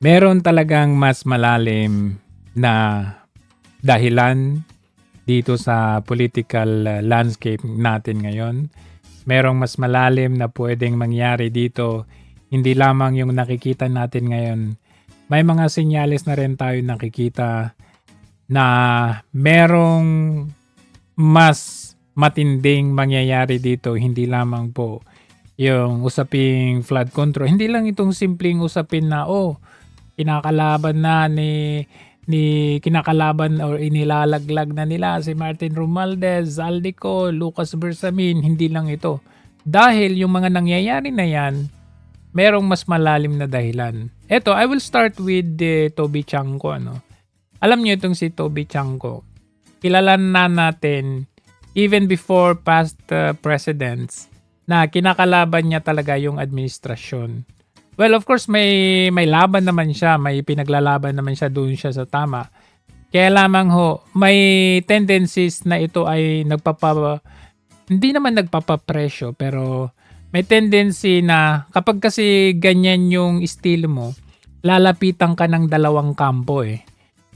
Meron talagang mas malalim na dahilan dito sa political landscape natin ngayon. Merong mas malalim na pwedeng mangyari dito. Hindi lamang yung nakikita natin ngayon. May mga senyales na rin tayo nakikita na merong mas matinding mangyayari dito. Hindi lamang po yung usaping flood control. Hindi lang itong simpleng usapin na kinakalaban na kinakalaban or inilalaglag na nila si Martin Romualdez, Zaldico, Lucas Bersamin. Hindi lang ito. Dahil yung mga nangyayari na yan, merong mas malalim na dahilan. Eto, I will start with Toby Chanco. Alam niyo itong si Toby Chanco. Kilala na natin even before past presidents na kinakalaban niya talaga yung administrasyon. Well, of course, may laban naman siya. May pinaglalaban naman siya, doon siya sa tama. Kaya lamang may tendencies na ito ay hindi naman nagpapapresyo, pero may tendency na kapag kasi ganyan yung estilo mo, lalapitan ka ng dalawang kampo eh.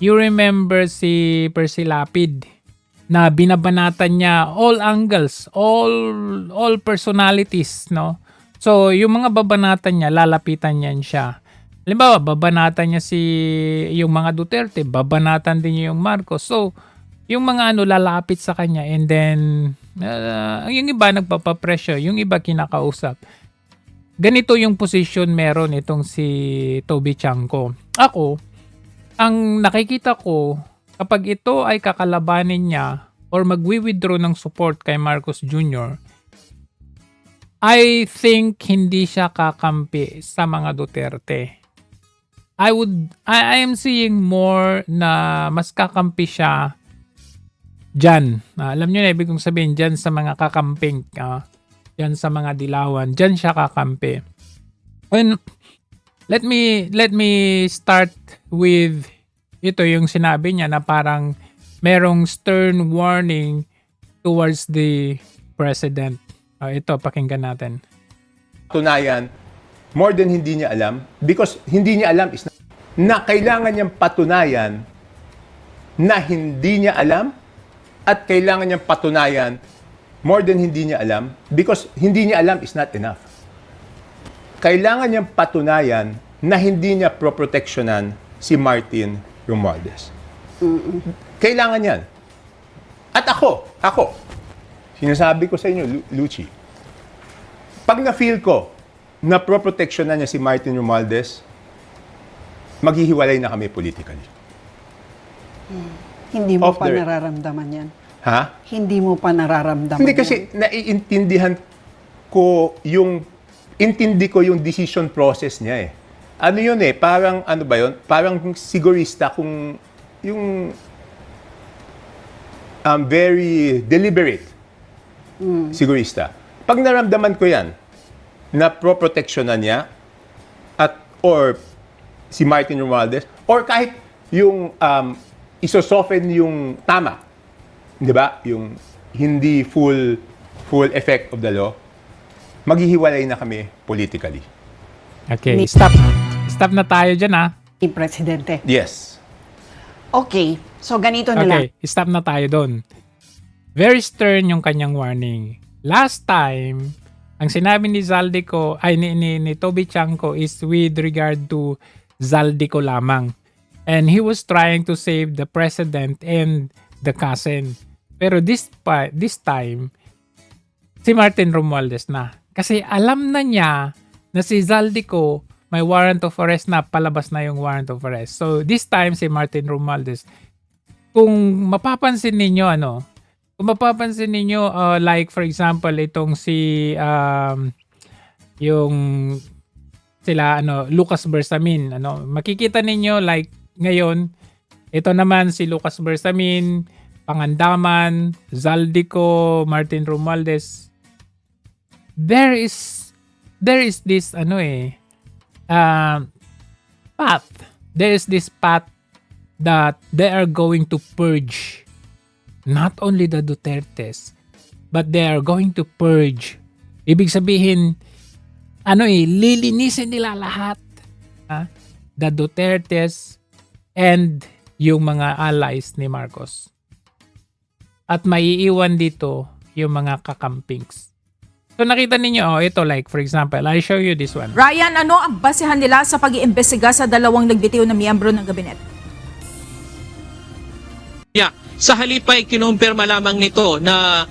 You remember si Percy Lapid na binabanatan niya all angles, all personalities, no? So, yung mga babanatan niya, lalapitan niyan siya. Halimbawa, babanatan niya yung mga Duterte, babanatan din niya yung Marcos. So, yung mga lalapit sa kanya, and then, yung iba nagpapapresyo, yung iba kinakausap. Ganito yung position meron itong si Toby Chanco. Ako, ang nakikita ko, kapag ito ay kakalabanin niya or magwi-withdraw ng support kay Marcos Jr., I think hindi siya kakampi sa mga Duterte. I am seeing more na mas kakampi siya dyan. Alam nyo na, ibig kong sabihin, dyan sa mga kakamping, dyan sa mga dilawan, dyan siya kakampi. And let me start with ito yung sinabi niya na parang merong stern warning towards the president. Ito, pakinggan natin. Patunayan, more than hindi niya alam, because hindi niya alam is na kailangan niyang patunayan na hindi niya alam, at kailangan niyang patunayan more than hindi niya alam, because hindi niya alam is not enough. Kailangan niyang patunayan na hindi niya proproteksyonan si Martin Romualdez. Kailangan yan. At ako, sinasabi ko sa inyo, Luchi, pag na-feel ko na proproteksyon na niya si Martin Romualdez, maghihiwalay na kami politically. Hindi mo pa nararamdaman yan? Ha? Hindi mo pa nararamdaman Hindi kasi naiintindihan ko intindi ko yung decision process niya eh. Ano yun eh, parang ano ba yun? Parang sigurista kung yung very deliberate. Sigurista. Pag naramdaman ko yan, na pro-protectionan niya, or si Martin Romualdez, or kahit yung isosoften yung tama, di ba? Yung hindi full effect of the law, maghihiwalay na kami politically. Okay, stop na tayo dyan Ni Presidente. Yes. Okay, so ganito na lang. Okay, stop na tayo doon. Very stern yung kanyang warning. Last time, ang sinabi ni Zaldico, ni Toby Chanco is with regard to Zaldico lamang. And he was trying to save the president and the cousin. Pero this time, si Martin Romualdez na. Kasi alam na niya na si Zaldico may warrant of arrest na, palabas na yung warrant of arrest. So this time, si Martin Romualdez, kung mapapansin ninyo, like for example, itong si yung sila Lucas Bersamin, makikita ninyo like ngayon, ito naman si Lucas Bersamin, Pangandaman, Zaldico, Martin Romualdez. There is this path. There is this path that they are going to purge not only the Dutertes, but they are going to purge. Ibig sabihin, lilinisin nila lahat. the Dutertes and yung mga allies ni Marcos. At maiiwan dito yung mga kakampings. So nakita ninyo, ito like for example, I show you this one. Ryan, ano ang basehan nila sa pag-iimbestiga sa dalawang nagbitiw na miyembro ng gabinet? Sa halip ay kinumpirma lamang nito na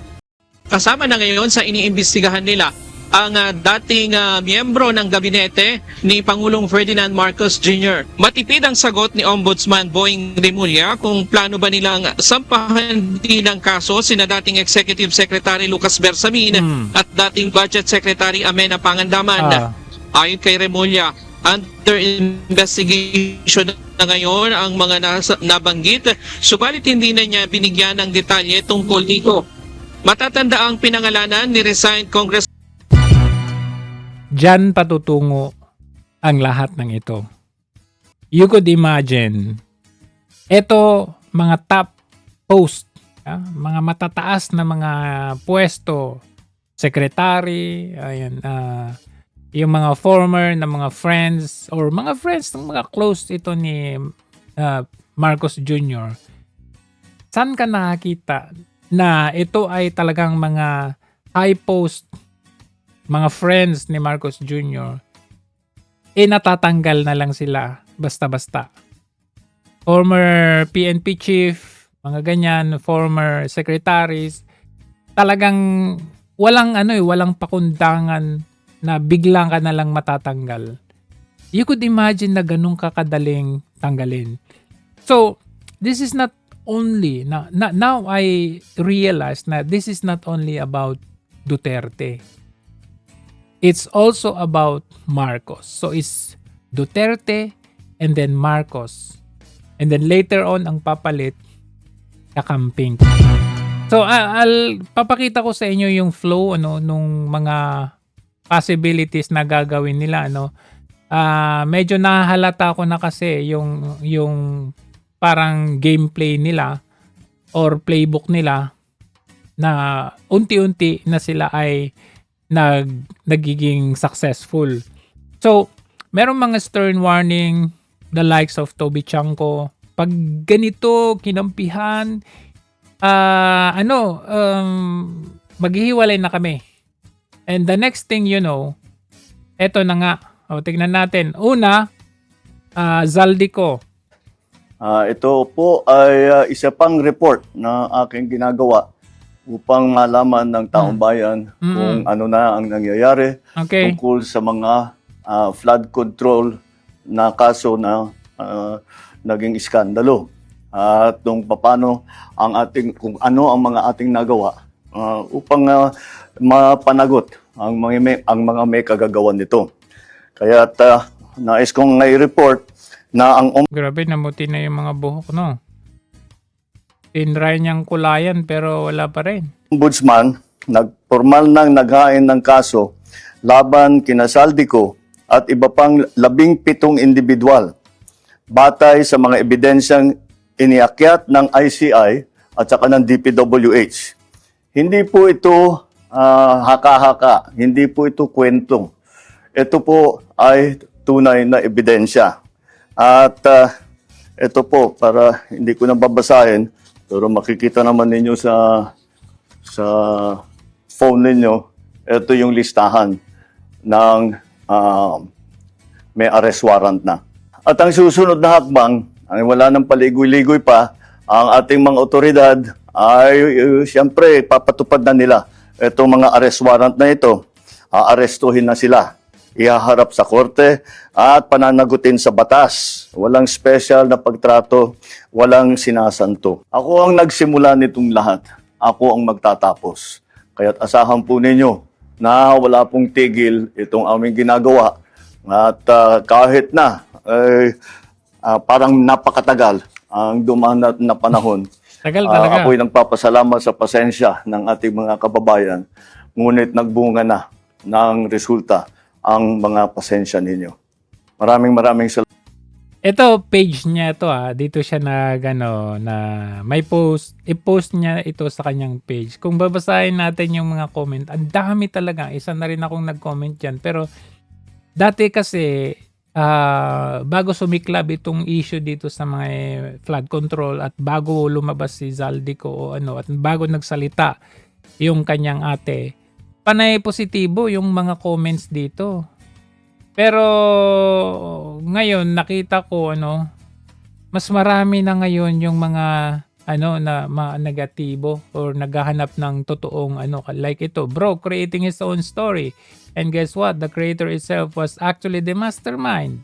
kasama na ngayon sa iniimbestigahan nila ang dating miyembro ng gabinete ni Pangulong Ferdinand Marcos Jr. Matipid ang sagot ni Ombudsman Boying Remulla kung plano ba nilang sampahan din ng kaso sina dating Executive Secretary Lucas Bersamin at dating Budget Secretary Amena Pangandaman. Ayon kay Remulla, under investigation na ngayon ang mga nabanggit, subalit hindi na niya binigyan ng detalye tungkol dito. Matatanda ang pinangalanan ni resigned Congress Diyan patutungo ang lahat ng ito. You could imagine, ito mga top post, mga matataas na mga pwesto, secretary, ayan, yung mga former na mga friends or mga friends ng mga close ito ni Marcos Jr. Saan ka nakakita na ito ay talagang mga high post, mga friends ni Marcos Jr., natatanggal na lang sila basta-basta. Former PNP chief, mga ganyan, former secretaries, talagang walang pakundangan na biglang ka na lang matatanggal. You could imagine na ganun kakadaling tanggalin. So, this is not only, now I realize na this is not only about Duterte. It's also about Marcos. So it's Duterte and then Marcos. And then later on, ang papalit, kakamping. So I'll papakita ko sa inyo yung flow nung mga possibilities na gagawin nila. Medyo nahahalata ko na kasi yung parang gameplay nila or playbook nila na unti-unti na sila ay nagiging successful. So, merong mga stern warning, the likes of Toby Chanko. Pag ganito, kinampihan, maghihiwalay na kami. And the next thing you know, eto na nga. Tignan natin. Una, Zaldico. Ito po ay isa pang report na aking ginagawa upang malaman ng taong bayan kung ano na ang nangyayari tungkol sa mga flood control na kaso na naging iskandalo. At kung paano kung ano ang mga ating nagawa upang mapanagot ang mga may kagagawan nito. Kaya nais kong i-report na ang Grabe, namuti na yung mga buhok, no? Tinry niyang kulayan pero wala pa rin. Ombudsman nagpormal nang naghain ng kaso laban kina Zaldico at iba pang 17 individual batay sa mga ebidensyang iniakyat ng ICI at saka ng DPWH. Hindi po ito haka-haka, hindi po ito kwento. Ito po ay tunay na ebidensya. At ito po, para hindi ko na babasahin, pero makikita naman ninyo sa phone ninyo, ito yung listahan ng may arrest warrant na. At ang susunod na hakbang, ay wala nang paligoy-ligoy pa, ang ating mga otoridad ay siyempre papatupad na nila itong mga arrest warrant na ito. Aarestuhin na sila, ihaharap sa korte at pananagutin sa batas. Walang special na pagtrato, walang sinasanto. Ako ang nagsimula nitong lahat. Ako ang magtatapos. Kaya't asahan po ninyo na wala pong tigil itong aming ginagawa. At kahit na parang napakatagal ang dumaan na panahon, Tagal talaga. ako'y nagpapasalamat sa pasensya ng ating mga kababayan. Ngunit nagbunga na ng resulta ang mga pasensya ninyo. Maraming salamat. Ito, page niya ito dito siya na may post. I-post niya ito sa kanyang page. Kung babasahin natin yung mga comment, ang dami talaga. Isa na rin akong nag-comment dyan. Pero dati kasi, bago sumiklab itong issue dito sa mga flood control at bago lumabas si Zaldico o ano at bago nagsalita yung kanyang ate, panay positibo yung mga comments dito. Pero ngayon nakita ko mas marami na ngayon yung mga na negatibo or naghahanap ng totoong like ito, bro creating his own story, and guess what, the creator itself was actually the mastermind.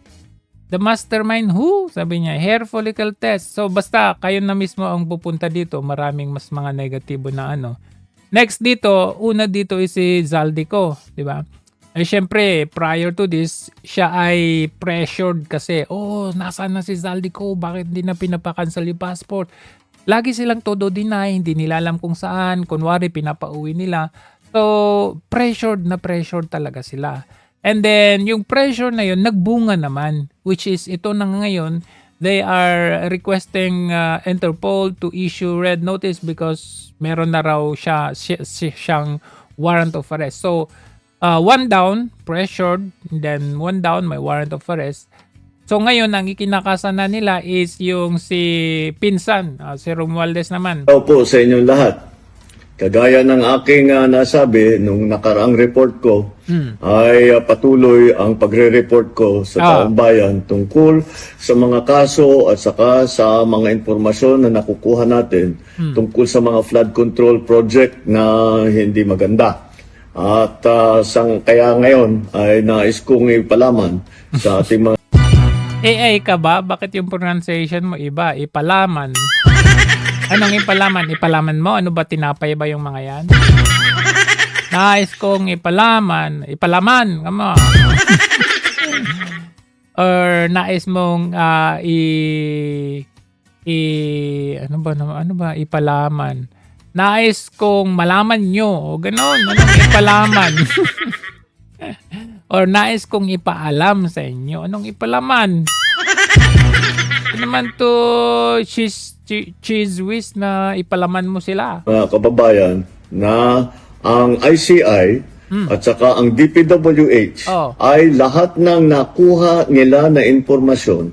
The mastermind who? Sabi niya, hair follicle test. So basta kayo na mismo ang pupunta dito, maraming mas mga negatibo na Next dito, una dito is si Zaldico, di ba? Eh syempre, prior to this, siya ay pressured kasi, nasaan na si Zaldico? Bakit hindi na pinapakancel yung passport? Lagi silang todo deny, hindi nila alam kung saan. Kunwari, pinapauwi nila. So, pressured talaga sila. And then, yung pressure na yun, nagbunga naman. Which is, ito na ngayon, they are requesting Interpol to issue red notice because meron na raw siyang warrant of arrest. So, one down, pressured, then one down, may warrant of arrest. So ngayon, ang ikinakasan na nila is yung si Pinsan, si Romualdez naman. Hello po sa inyong lahat. Kagaya ng aking nasabi nung nakaraang report ko, ay patuloy ang pagre-report ko sa taong bayan tungkol sa mga kaso at saka sa mga impormasyon na nakukuha natin tungkol sa mga flood control project na hindi maganda. At kaya ngayon ay nais kong ipalaman sa ating mga AI ka ba? Bakit yung pronunciation mo iba? Ipalaman. Anong ipalaman? Ipalaman mo? Ano ba? Tinapay ba yung mga yan? Nais kong ipalaman. Ipalaman. Come on. Or nais mong ano ba? Ipalaman. Nais kong malaman nyo. O ganon. Anong ipalaman? Or nais kong ipaalam sa inyo. Anong ipalaman? Ano naman to cheese whiz na ipalaman mo sila? mga kababayan na ang ICI at saka ang DPWH ay lahat ng nakuha nila na informasyon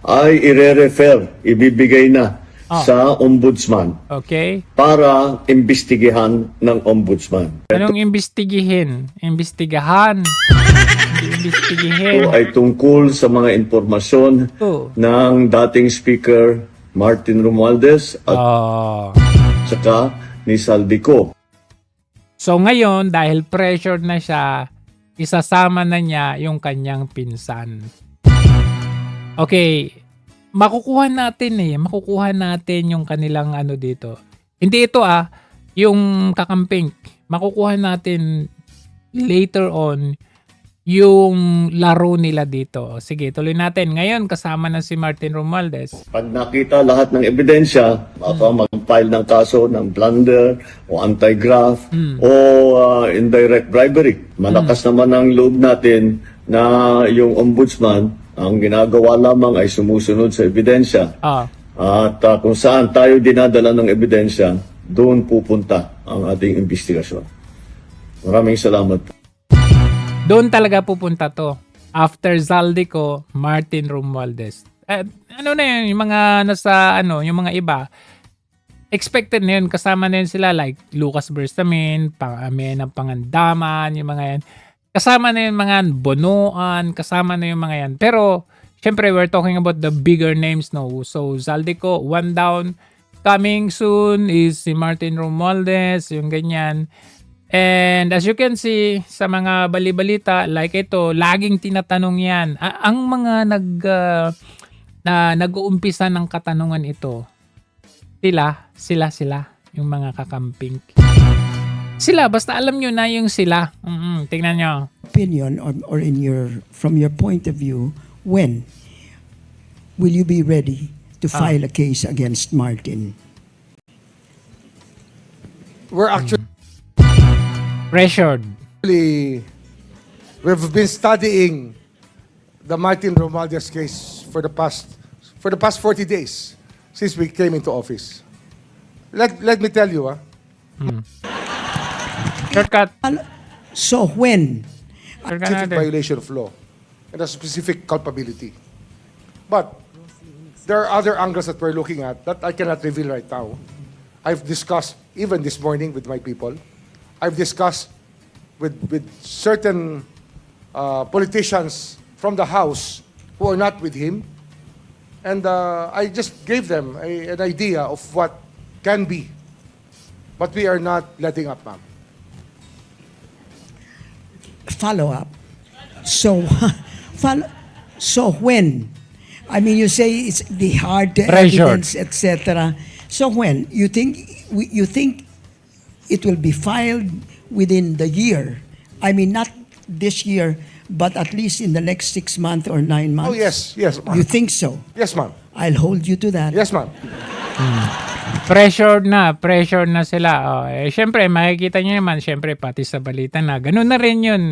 ay ire-refer, ibibigay na sa ombudsman. Okay. Para imbestigahan ng ombudsman. Anong imbestigihin? Imbestigahan. Hindi imbestigihin. Ito ay tungkol sa mga informasyon ng dating Speaker Martin Romualdez at saka ni Zaldico. So ngayon, dahil pressured na siya, isasama na niya yung kanyang pinsan. Okay. Makukuha natin yung kanilang dito. Hindi ito yung kakamping. Makukuha natin later on yung laro nila dito. Sige, tuloy natin. Ngayon, kasama na si Martin Romualdez. Pag nakita lahat ng ebidensya, baka mag-file ng kaso ng plunder o anti-graft o indirect bribery. Malakas naman ang loob natin na yung ombudsman ang ginagawa lamang ay sumusunod sa ebidensya. At kung saan tayo dinadala ng ebidensya, doon pupunta ang ating investigasyon. Maraming salamat. Doon talaga pupunta to. After Zaldico, Martin Romualdez. Ano na yun, yung mga nasa, yung mga iba, expected na yun, kasama na yun sila like Lucas Bersamin, ng Pangandaman, yung mga yan. Kasama na yung mga Bonoan, kasama na yung mga yan. Pero, syempre, we're talking about the bigger names, no? So, Zaldico, one down. Coming soon is si Martin Romualdez, yung ganyan. And as you can see, sa mga balibalita, like ito, laging tinatanong yan. Ang mga nag-uumpisa ng katanungan ito, sila, yung mga kakamping. Sila, basta alam nyo na yung sila. Tingnan nyo. Opinion or from your point of view, when will you be ready to file a case against Martin? We're actually Pressured. we've been studying the Martin Romualdez case for the past 40 days since we came into office. Let me tell you, Shortcut. So when? specific violation of law. and a specific culpability. But there are other angles that we're looking at that I cannot reveal right now. I've discussed even this morning with my people. I've discussed with certain politicians from the House who are not with him. And I just gave them an idea of what can be. But we are not letting up, ma'am. Follow up. So, so when? I mean, you say it's the hard Pressured. evidence, etc. So when? You think it will be filed within the year? I mean, not this year, but at least in the next 6 months or 9 months? Oh, yes, ma'am. You think so? Yes, ma'am. I'll hold you to that. Yes, ma'am. Pressured na sila. Oh, syempre, makikita nyo naman, syempre, pati sa balita na. Ganun na rin yun.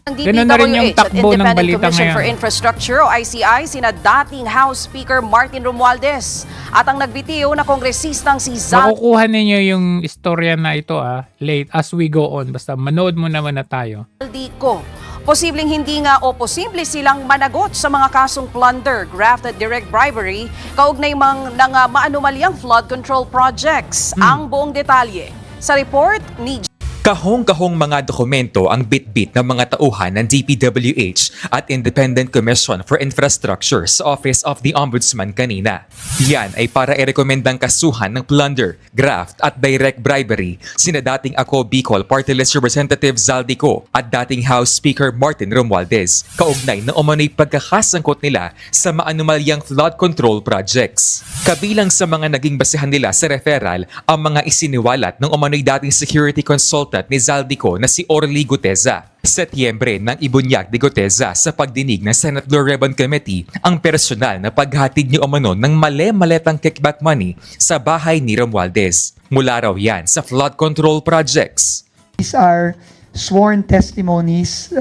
Ganun na rin yung DPWH at takbo ng Independent balita Commission for ngayon. Infrastructure o ICI sina dating House Speaker Martin Romualdez at ang nagbitiw na kongresistang si Makukuha ninyo yung istorya na ito late as we go on. Basta manood mo naman na tayo. Zaldico. Posibleng hindi nga o posible silang managot sa mga kasong plunder, graft at direct bribery kaugnay ng maanumalyang flood control projects. Ang buong detalye sa report ni Kahong-kahong mga dokumento ang bit-bit ng mga tauhan ng DPWH at Independent Commission for Infrastructure sa Office of the Ombudsman kanina. Yan ay para irekomendang kasuhan ng plunder, graft at direct bribery sina dating Ako Bicol Party List Representative Zaldico at dating House Speaker Martin Romualdez, kaugnay na umano'y pagkakasangkot nila sa maanumalyang flood control projects. Kabilang sa mga naging basehan nila sa referral ang mga isiniwalat ng umano'y dating security consultant ni Zaldico na si Orly Guteza. Setyembre nang ibunyag ni Guteza sa pagdinig ng Senate Blue Ribbon Committee ang personal na paghatid ni umano ng male-maletang kickback money sa bahay ni Romualdez. Mula raw yan sa flood control projects. These are sworn testimonies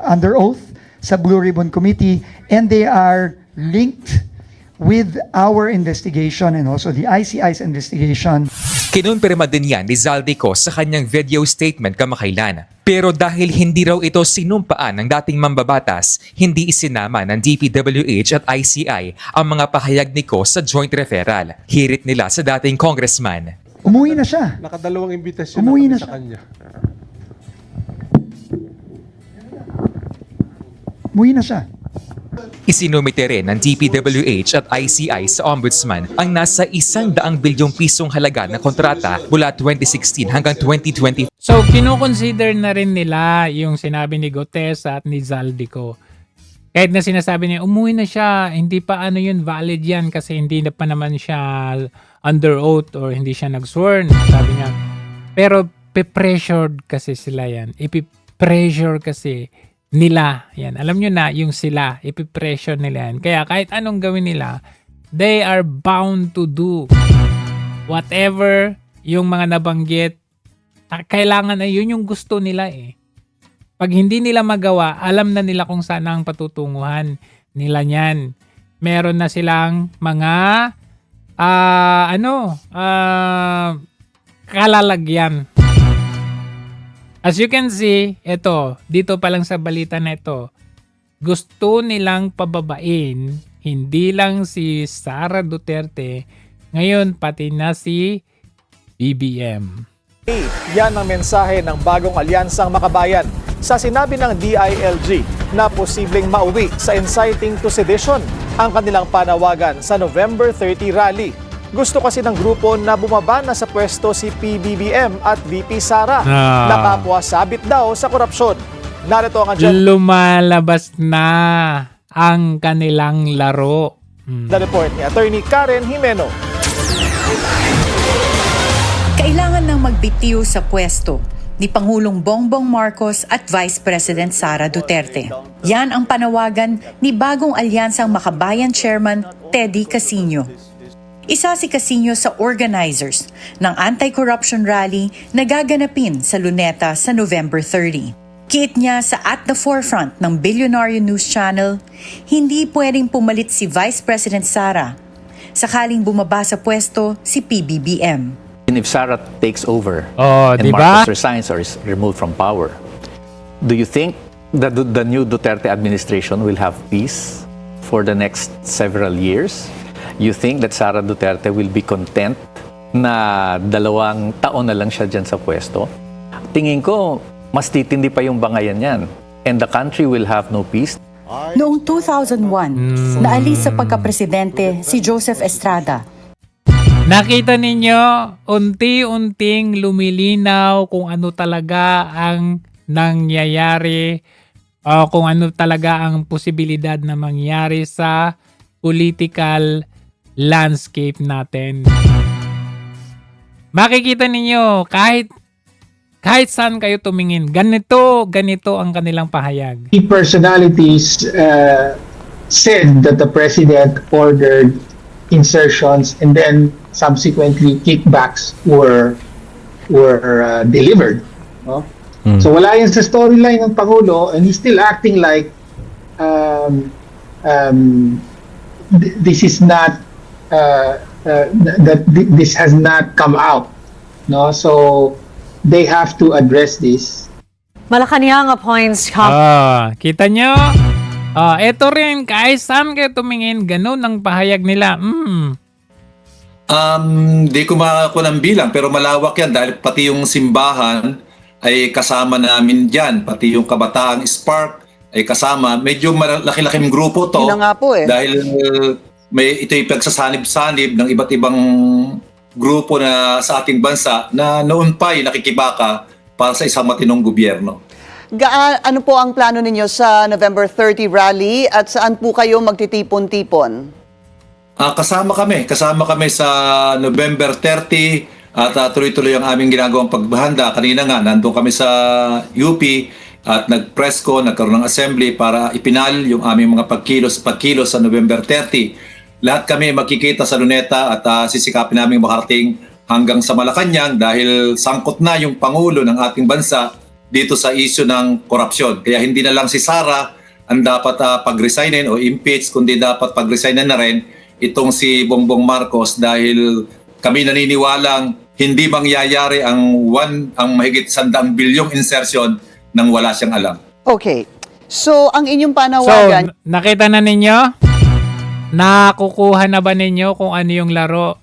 under oath sa Blue Ribbon Committee, and they are linked with our investigation and also the ICI's investigation. Kinumpirma din yan ni Zaldico sa kanyang video statement kamakailan. Pero dahil hindi raw ito sinumpaan ng dating mambabatas, hindi isinama ng DPWH at ICI ang mga pahayag ni Ko sa joint referral. Hirit nila sa dating congressman. Umuwi na siya. Nakadalawang imbitasyon Umuwi na siya. Umuwi na siya. Isinumite rin ng DPWH at ICI sa Ombudsman ang nasa 100 bilyong pisong halaga na kontrata mula 2016 hanggang 2020. So, kinukonsider na rin nila yung sinabi ni Gutesa at ni Zaldico. Kahit na sinasabi niya, umuwi na siya, hindi pa valid yan kasi hindi na pa naman siya under oath or hindi siya nag-sworn. Sabi niya. Pero, pe-pressured kasi sila yan. Ipi-pressure kasi nila. Yan. Alam nyo na, yung sila, ipipressure nila yan. Kaya kahit anong gawin nila, they are bound to do whatever yung mga nabanggit. Kailangan na yun yung gusto nila eh. Pag hindi nila magawa, alam na nila kung saan ang patutunguhan nila niyan. Meron na silang mga kalalagyan. As you can see, dito pa lang sa balita na ito, gusto nilang pababain, hindi lang si Sara Duterte, ngayon pati na si BBM. Yan ang mensahe ng bagong alyansang makabayan sa sinabi ng DILG na posibleng mauwi sa inciting to sedition ang kanilang panawagan sa November 30 rally. Gusto kasi ng grupo na bumaba na sa pwesto si PBBM at VP Sara na kapwa sabit daw sa korupsyon. Narito ang lumalabas na ang kanilang laro. The report ni Attorney Karen Jimeno. Kailangan nang magbitiw sa pwesto ni Pangulong Bongbong Marcos at Vice President Sara Duterte. Yan ang panawagan ni bagong alyansang makabayan chairman Teddy Casino. Isa si Casino sa organizers ng anti-corruption rally na gaganapin sa Luneta sa November 30. Kiit niya sa At the Forefront ng Billionaire News Channel, hindi pwedeng pumalit si Vice President Sara sakaling bumaba sa pwesto si PBBM. If Sara takes over and diba? Marcos resigns or is removed from power, do you think the new Duterte administration will have peace for the next several years? You think that Sara Duterte will be content na 2 taon na lang siya dyan sa pwesto? Tingin ko, mas titindi pa yung bangayan yan. And the country will have no peace. Noong 2001, naalis sa pagkapresidente si Joseph Estrada. Nakita ninyo, unti-unting lumilinaw kung ano talaga ang nangyayari o kung ano talaga ang posibilidad na mangyari sa political landscape natin. Makikita ninyo, kahit saan kayo tumingin, ganito ang kanilang pahayag. Key personalities said that the president ordered insertions and then subsequently kickbacks were delivered. No? So wala yan sa storyline ng Pangulo, and he's still acting like this is not that this has not come out. No, so they have to address this. Malacanang appoints Kita nyo? Eto rin, kahit saan kayo tumingin, ganun ang pahayag nila. Di ko makakuha ng bilang, pero malawak yan dahil pati yung simbahan ay kasama namin dyan. Pati yung Kabataang Spark ay kasama. Medyo malaki-laking grupo to. Yun na nga po eh. Dahil ito'y pagsasanib-sanib ng iba't ibang grupo na sa ating bansa na noon pa ay nakikibaka para sa isang matinong gobyerno. Ano po ang plano ninyo sa November 30 rally at saan po kayo magtitipon-tipon? Kasama kami sa November 30 at tuloy-tuloy ang aming ginagawang paghahanda. Kanina nga, nandun kami sa UP at nag-pressco, nagkaroon ng assembly para ipinal yung aming mga pagkilos sa November 30. Lahat kami makikita sa Luneta at sisikapin namin makarating hanggang sa Malacanang dahil sangkot na yung Pangulo ng ating bansa dito sa issue ng korupsyon. Kaya hindi na lang si Sara ang dapat pag-resignin o impeach, kundi dapat pag-resignin na rin itong si Bongbong Marcos dahil kami naniniwalang hindi mangyayari ang mahigit 100 bilyong insertion nang wala siyang alam. Okay. So, ang inyong panawagan... So, nakita na ninyo? Nakukuha na ba ninyo kung ano yung laro?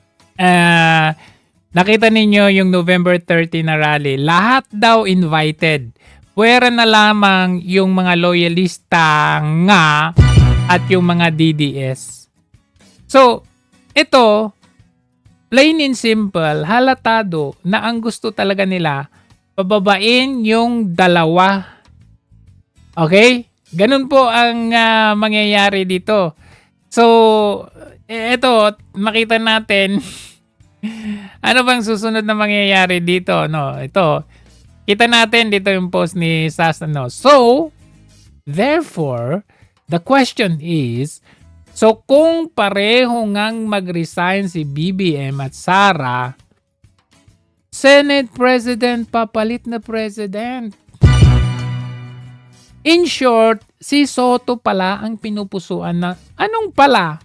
Nakita ninyo yung November 30 na rally. Lahat daw invited. Pwera na lamang yung mga loyalista nga at yung mga DDS. So, ito, plain and simple, halatado na ang gusto talaga nila, pababain yung 2. Okay? Ganun po ang mangyayari dito. So, ito, makita natin ano bang susunod na mangyayari dito, no? Ito, kita natin dito yung post ni Sas, no? So, therefore, the question is, so kung pareho ngang mag-resign si BBM at Sara, Senate President, papalit na President. In short, si Soto pala ang pinupusuan na, anong pala?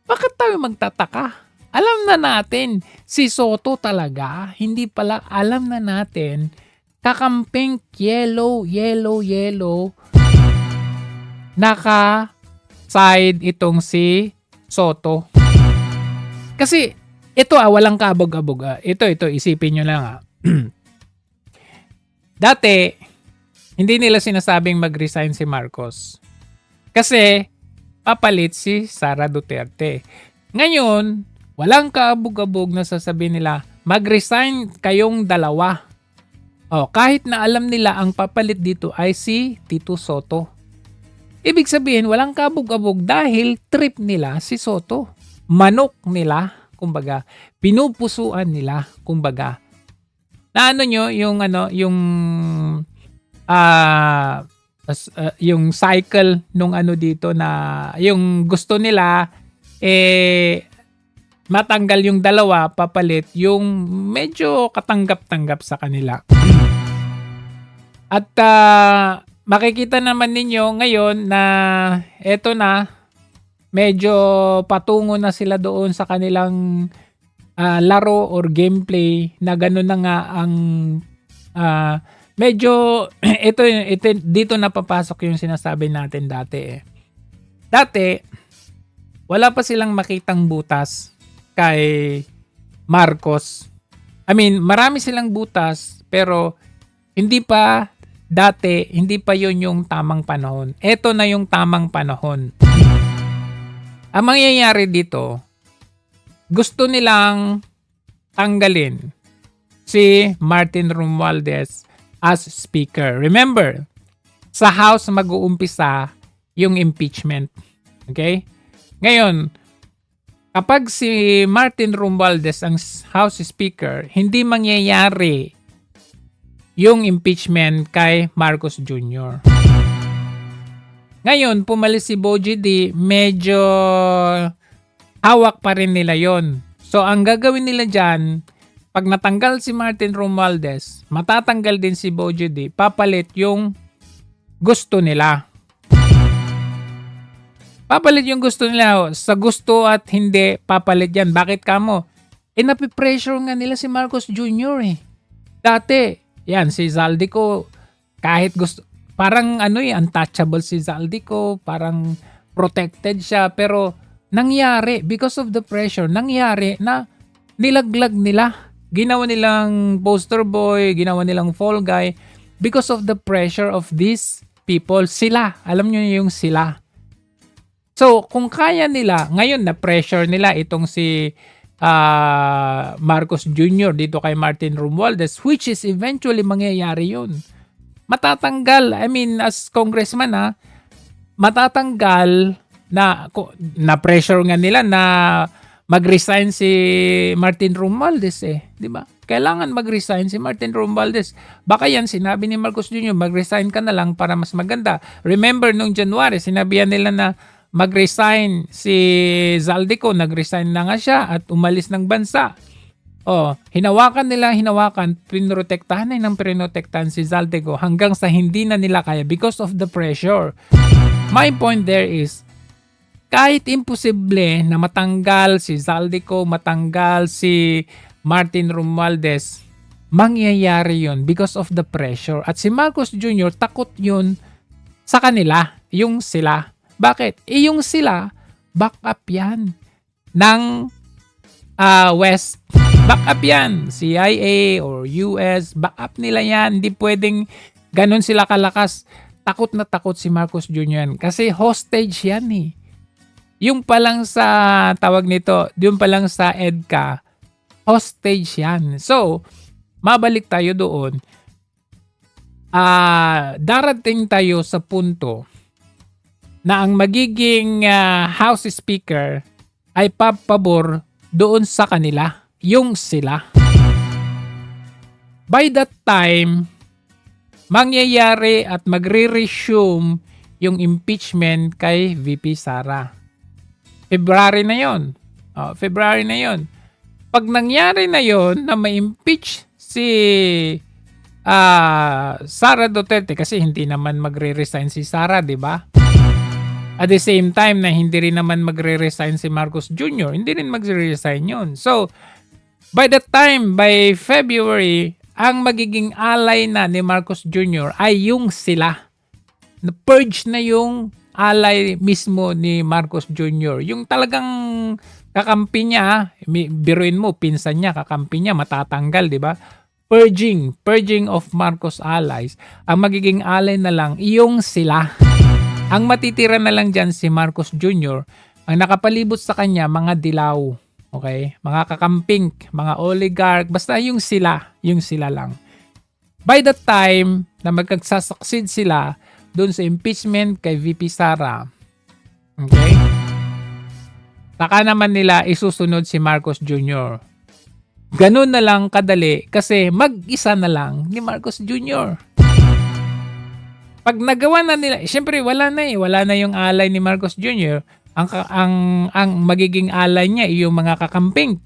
Bakit tayo magtataka? Alam na natin, si Soto talaga, hindi pala alam na natin, kakamping yellow, naka-side itong si Soto. Kasi, ito walang kabog-abog. Ito, isipin nyo lang Dati, hindi nila sinasabing mag-resign si Marcos. Kasi, papalit si Sara Duterte. Ngayon, walang kaabog-abog na sasabihin nila, mag-resign kayong 2. Kahit na alam nila ang papalit dito ay si Tito Soto. Ibig sabihin, walang kaabog-abog dahil trip nila si Soto. Manok nila, kumbaga. Pinupusuan nila, kumbaga. Na nyo, yung cycle nung dito na yung gusto nila matanggal yung 2, papalit yung medyo katanggap-tanggap sa kanila. At makikita naman ninyo ngayon na eto na, medyo patungo na sila doon sa kanilang laro or gameplay na gano'n na nga ang medyo ito dito napapasok yung sinasabi natin dati eh. Dati wala pa silang makitang butas kay Marcos. I mean, marami silang butas pero hindi pa yun yung tamang panahon. Ito na yung tamang panahon. Ang mangyayari dito, gusto nilang tanggalin si Martin Romualdez as Speaker. Remember, sa House mag-uumpisa yung impeachment. Okay? Ngayon, kapag si Martin Romualdez ang House Speaker, hindi mangyayari yung impeachment kay Marcos Jr. Ngayon, pumalis si Bogie D, medyo hawak pa rin nila yon. So, ang gagawin nila dyan, pag natanggal si Martin Romualdez, matatanggal din si Bogie D, papalit yung gusto nila. Papalit yung gusto nila. Sa gusto at hindi, papalit yan. Bakit kamo? Napipressure nga nila si Marcos Jr. eh. Dati, yan, si Zaldico, kahit gusto, parang untouchable si Zaldico, parang protected siya, pero nangyari, because of the pressure, nangyari na nilaglag nila. Ginawa nilang poster boy, ginawa nilang fall guy, because of the pressure of these people. Sila, alam nyo yung sila. So, kung kaya nila, ngayon na pressure nila itong si Marcos Jr. dito kay Martin Romualdez, which is eventually mangyayari yun. Matatanggal, I mean, as congressman matatanggal na pressure nga nila na mag-resign si Martin Romualdez eh, di ba? Kailangan mag-resign si Martin Romualdez. Baka yan sinabi ni Marcos Jr., mag-resign ka na lang para mas maganda. Remember nung January, sinabihan nila na mag-resign si Zaldico, nag-resign na nga siya at umalis ng bansa. Hinawakan, pinotektahan si Zaldico hanggang sa hindi na nila kaya because of the pressure. My point there is, kahit imposible na matanggal si Zaldico, matanggal si Martin Romualdez, mangyayari yun because of the pressure. At si Marcos Jr., takot yun sa kanila, yung sila. Bakit? Yung sila, backup yan ng West. Backup yan. CIA or US, backup nila yan. Hindi pwedeng ganun sila kalakas. Takot na takot si Marcos Jr. yan. Kasi hostage yan eh. Yung palang sa tawag nito, yung palang sa EDCA, hostage yan. So, mabalik tayo doon. Darating tayo sa punto na ang magiging House Speaker ay papabor doon sa kanila, yung sila. By that time, mangyayari at magre-resume yung impeachment kay VP Sara. February na yon. February na yon. Pag nangyari na yon na ma-impeach si Sara Duterte, kasi hindi naman magre-resign si Sara, di ba? At the same time na hindi rin naman magre-resign si Marcos Jr., hindi rin magre-resign yun. So, by that time, by February, ang magiging ally na ni Marcos Jr. ay yung sila. Na-purge na yung ally mismo ni Marcos Jr. Yung talagang kakampi niya, biruin mo, pinsan niya, kakampi niya, matatanggal, di ba? Purging of Marcos allies. Ang magiging ally na lang, yung sila. Ang matitira na lang dyan si Marcos Jr., ang nakapalibot sa kanya, mga dilaw. Okay? Mga kakamping, mga oligarch, basta yung sila lang. By the time na magkagsasucceed sila doon sa impeachment kay VP Sara, okay? Saka naman nila isusunod si Marcos Jr. Ganun na lang kadali kasi mag-isa na lang ni Marcos Jr. Pag nagawa na nila, syempre wala na yung alay ni Marcos Jr. Ang magiging alay niya yung mga kakamping.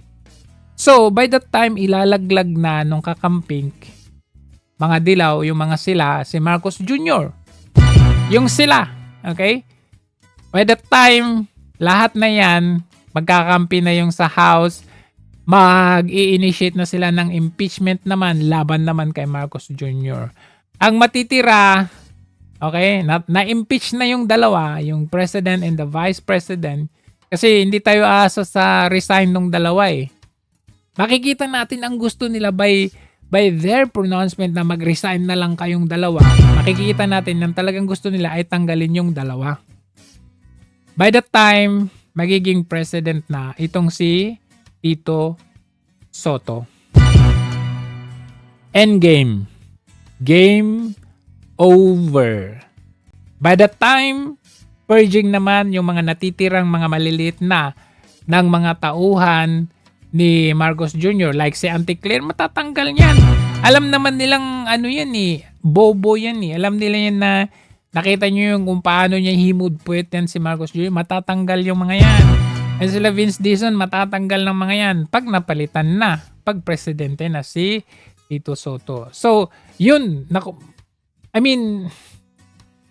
So, by that time, ilalaglag na nung kakamping, mga dilaw, yung mga sila, si Marcos Jr. Yung sila, okay? By that time, lahat na yan, magkakampi na yung sa House, mag-i-initiate na sila ng impeachment naman, laban naman kay Marcos Jr. Ang matitira, okay, na-impeach na yung dalawa, yung president and the vice president, kasi hindi tayo asa sa resign ng dalawa eh. Makikita natin ang gusto nila by their pronouncement na mag-resign na lang kayong dalawa. Makikita natin na talagang gusto nila ay tanggalin yung dalawa. By that time, magiging president na itong si Tito Soto. Endgame. Game over. By that time, purging naman yung mga natitirang mga maliliit na ng mga tauhan ni Marcos Jr. Like si Auntie Claire, matatanggal yan. Alam naman nilang ano yan eh, bobo yan eh. Alam nila yan na nakita nyo yung kung paano niya himudpuit yan si Marcos Jr. Matatanggal yung mga yan. And sila Vince Dizon, matatanggal ng mga yan pag napalitan na, pag presidente na si Tito Soto. So, yun. I mean,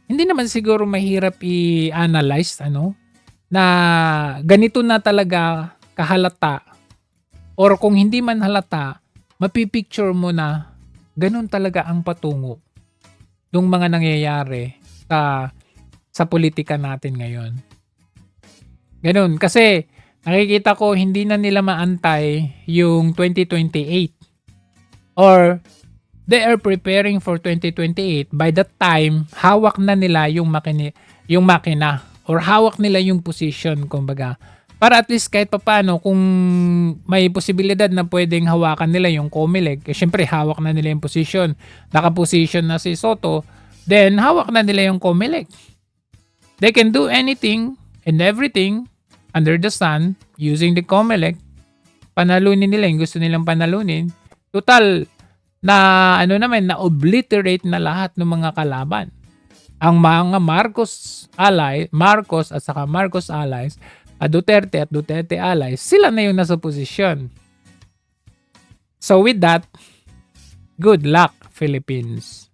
hindi naman siguro mahirap i-analyze na ganito na talaga kahalata. Or kung hindi man halata, mapipicture mo na ganun talaga ang patungo ng mga nangyayari sa politika natin ngayon. Ganun. Kasi nakikita ko hindi na nila maantay yung 2028. Or they are preparing for 2028. By that time, hawak na nila yung makina or hawak nila yung position, kumbaga. Para at least kahit papaano kung may posibilidad na pwedeng hawakan nila yung COMELEC, syempre hawak na nila yung position. Naka-position na si Soto, then hawak na nila yung COMELEC. They can do anything and everything under the sun using the COMELEC. Panalunin nila yung gusto nilang panalunin. Total, na obliterate na lahat ng mga kalaban. Ang mga Marcos at saka Marcos allies, Duterte at Duterte allies, sila na yung nasa posisyon. So with that, good luck, Philippines.